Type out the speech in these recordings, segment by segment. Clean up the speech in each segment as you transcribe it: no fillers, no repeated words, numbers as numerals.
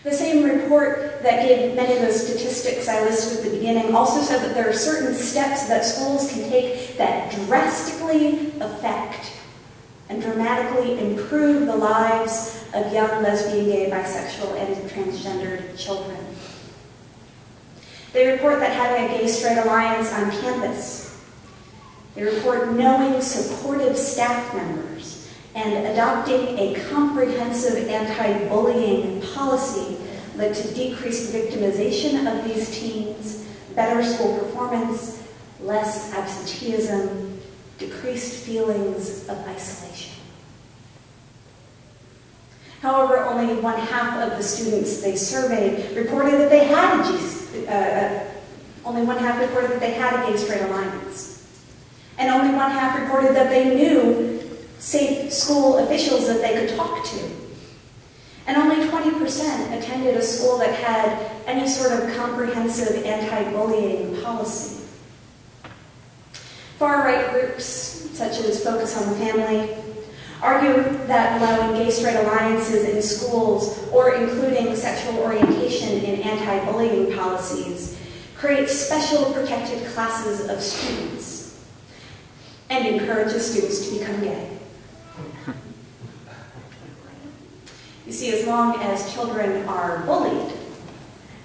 The same report that gave many of those statistics I listed at the beginning also said that there are certain steps that schools can take that drastically affect and dramatically improve the lives of young lesbian, gay, bisexual, and transgendered children. They report that having a gay-straight alliance on campus. They report knowing supportive staff members and adopting a comprehensive anti-bullying policy led to decreased victimization of these teens, better school performance, less absenteeism, decreased feelings of isolation. However, only 1/2 of the students they surveyed reported that they had a gay-straight alliance. And only 1/2 reported that they knew safe school officials that they could talk to. And only 20% attended a school that had any sort of comprehensive anti-bullying policy. Far-right groups, such as Focus on the Family, argue that allowing gay-straight alliances in schools or including sexual orientation in anti-bullying policies creates special protected classes of students and encourages students to become gay. You see, as long as children are bullied,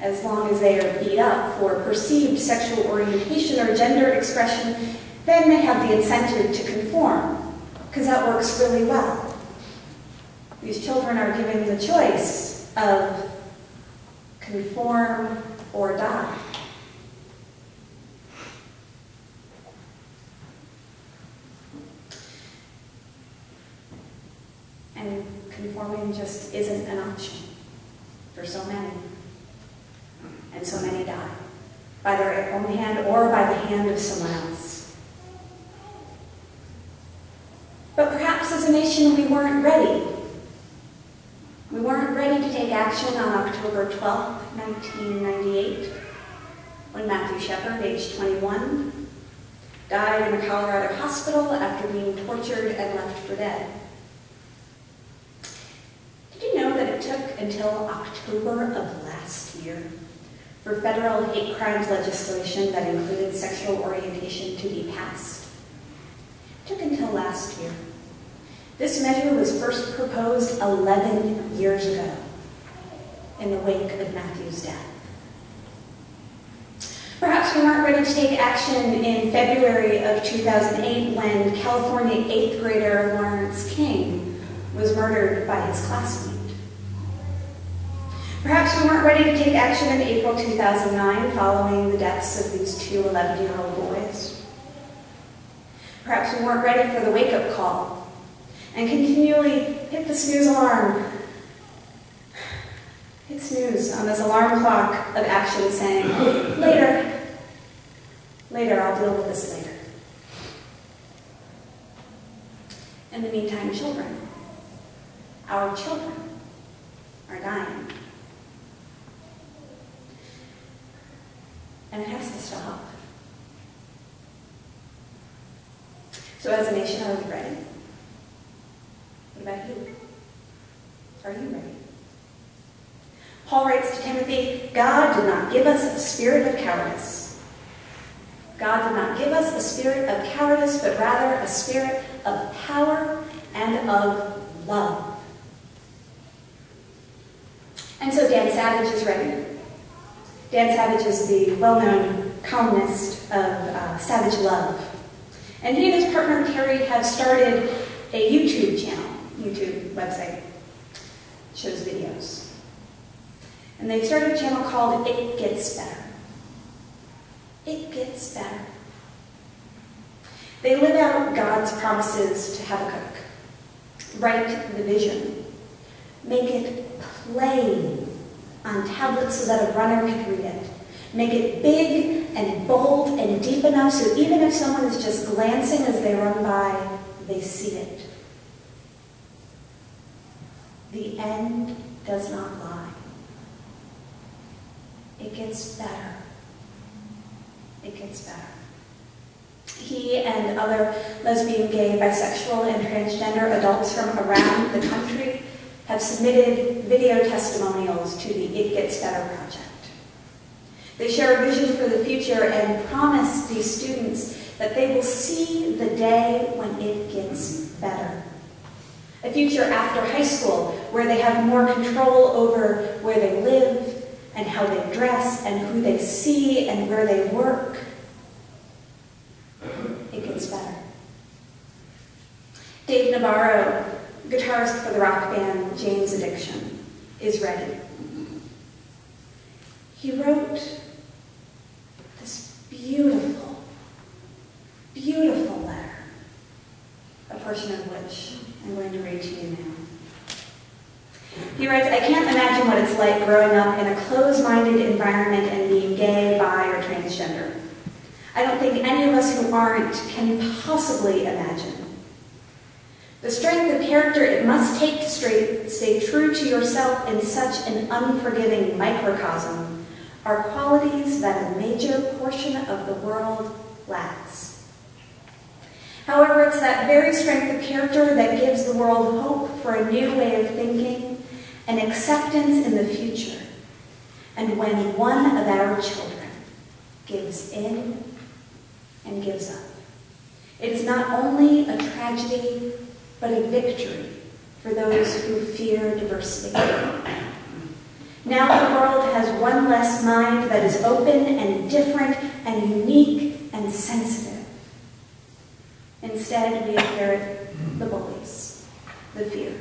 as long as they are beat up for perceived sexual orientation or gender expression, then they have the incentive to conform, because that works really well. These children are given the choice of conform or die. And conforming just isn't an option for so many. And so many die, by their own hand or by the hand of someone else. But perhaps as a nation we weren't ready. We weren't ready to take action on October 12, 1998, when Matthew Shepard, aged 21, died in a Colorado hospital after being tortured and left for dead. Did you know that it took until October of last year for federal hate crimes legislation that included sexual orientation to be passed? It took until last year. This measure was first proposed 11 years ago in the wake of Matthew's death. Perhaps we weren't ready to take action in February of 2008 when California 8th grader Lawrence King was murdered by his classmate. Perhaps we weren't ready to take action in April 2009 following the deaths of these two 11-year-old boys. Perhaps we weren't ready for the wake-up call and continually hit the snooze alarm. Hit snooze on this alarm clock of action saying, later, I'll deal with this later. In the meantime, children, our children, are dying. And it has to stop. So as a nation, are we ready? What about you? Are you ready? Paul writes to Timothy, God did not give us a spirit of cowardice. God did not give us a spirit of cowardice, but rather a spirit of power and of love. And so Dan Savage is ready. Dan Savage is the well-known columnist of Savage Love. And he and his partner Terry have started a YouTube channel, YouTube website, shows videos. And they've started a channel called It Gets Better. It Gets Better. They live out God's promises to Habakkuk. Write the vision. Make it plain on tablets so that a runner can read it. Make it big and bold and deep enough so even if someone is just glancing as they run by, they see it. The end does not lie. It gets better. It gets better. He and other lesbian, gay, bisexual, and transgender adults from around the country have submitted video testimonials to the It Gets Better project. They share a vision for the future and promise these students that they will see the day when it gets better. A future after high school where they have more control over where they live and how they dress and who they see and where they work. It gets better. Dave Navarro, guitarist for the rock band Jane's Addiction, is ready. He wrote this beautiful, beautiful letter, a portion of which I'm going to read to you now. He writes, I can't imagine what it's like growing up in a closed-minded environment and being gay, bi, or transgender. I don't think any of us who aren't can possibly imagine. The strength of character it must take to stay true to yourself in such an unforgiving microcosm are qualities that a major portion of the world lacks. However, it's that very strength of character that gives the world hope for a new way of thinking and acceptance in the future. And when one of our children gives in and gives up, it is not only a tragedy, but a victory for those who fear diversity. Now the world has one less mind that is open and different and unique and sensitive. Instead, we inherit the bullies, the fear.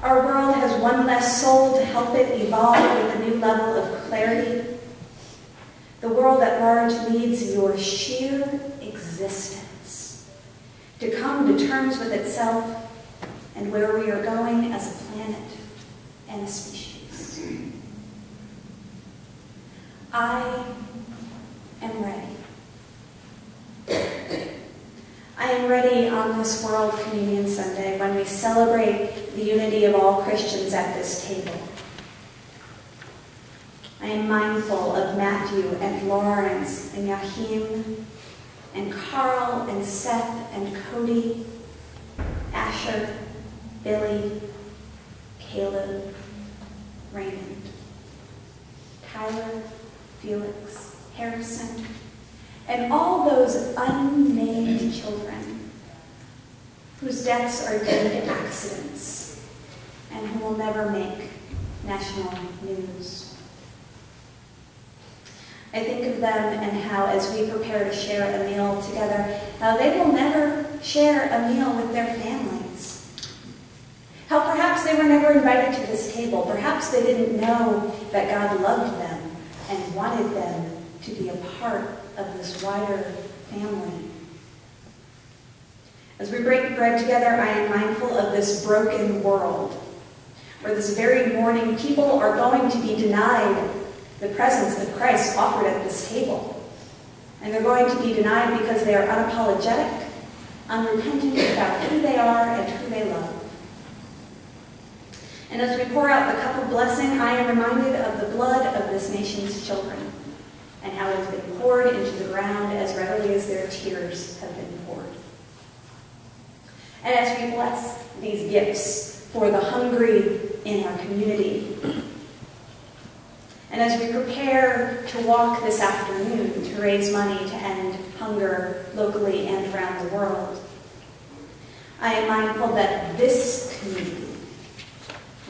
Our world has one less soul to help it evolve with a new level of clarity. The world at large needs your sheer existence to come to terms with itself and where we are going as a planet and a species. I am ready. I am ready on this World Communion Sunday when we celebrate the unity of all Christians at this table. I am mindful of Matthew and Lawrence and Yahim and Carl and Seth and Cody, Asher, Billy, Caleb, Raymond, Tyler, Felix, Harrison, and all those unnamed children whose deaths are due to accidents and who will never make national news. I think of them and how, as we prepare to share a meal together, how they will never share a meal with their families. How perhaps they were never invited to this table. Perhaps they didn't know that God loved them and wanted them to be a part of this wider family. As we break bread together, I am mindful of this broken world, where this very morning people are going to be denied the presence of Christ offered at this table. And they're going to be denied because they are unapologetic, unrepentant about who they are and who they love. And as we pour out the cup of blessing, I am reminded of the blood of this nation's children and how it has been poured into the ground as readily as their tears have been poured. And as we bless these gifts for the hungry in our community, and as we prepare to walk this afternoon to raise money to end hunger locally and around the world, I am mindful that this community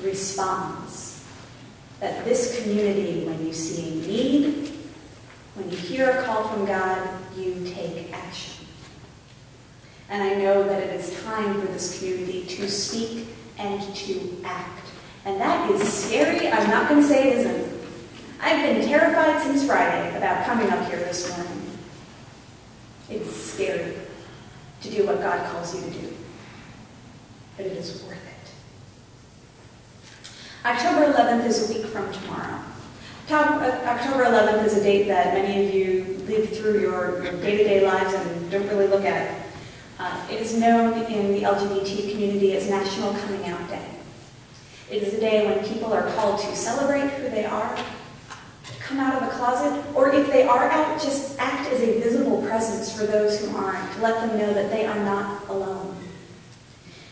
responds. That this community, when you see a need, when you hear a call from God, you take action. And I know that it is time for this community to speak and to act. And that is scary. I'm not going to say it isn't. I've been terrified since Friday about coming up here this morning. It's scary to do what God calls you to do, but it is worth it. October 11th is a week from tomorrow. October 11th is a date that many of you live through your day-to-day lives and don't really look at. It is known in the LGBT community as National Coming Out Day. It is a day when people are called to celebrate who they are, come out of a closet, or if they are out, just act as a visible presence for those who aren't, to let them know that they are not alone.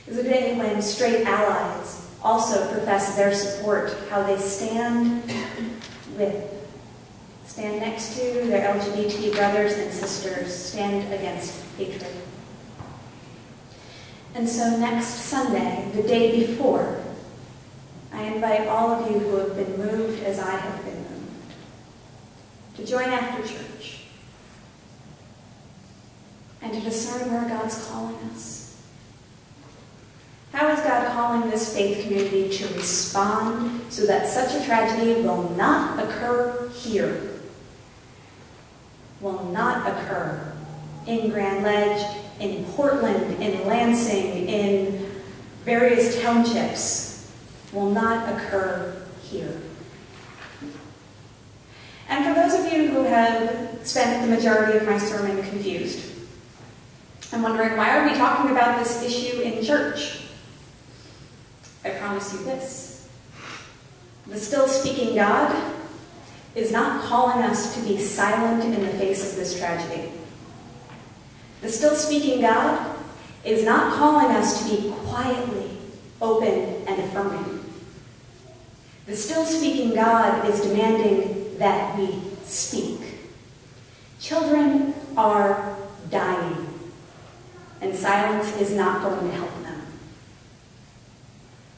It's a day when straight allies also profess their support, how they stand next to their LGBT brothers and sisters, stand against hatred. And so next Sunday, the day before, I invite all of you who have been moved as I have been moved to join after church and to discern where God's calling us. How is God calling this faith community to respond so that such a tragedy will not occur here? Will not occur in Grand Ledge, in Portland, in Lansing, in various townships, will not occur here. And for those of you who have spent the majority of my sermon confused, I'm wondering, why are we talking about this issue in church? I promise you this. The still speaking God is not calling us to be silent in the face of this tragedy. The still speaking God is not calling us to be quietly open and affirming. The still speaking God is demanding that we speak. Children are dying, and silence is not going to help them.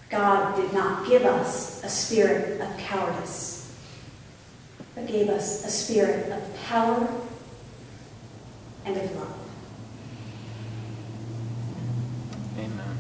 God did not give us a spirit of cowardice, but gave us a spirit of power and of love. Amen.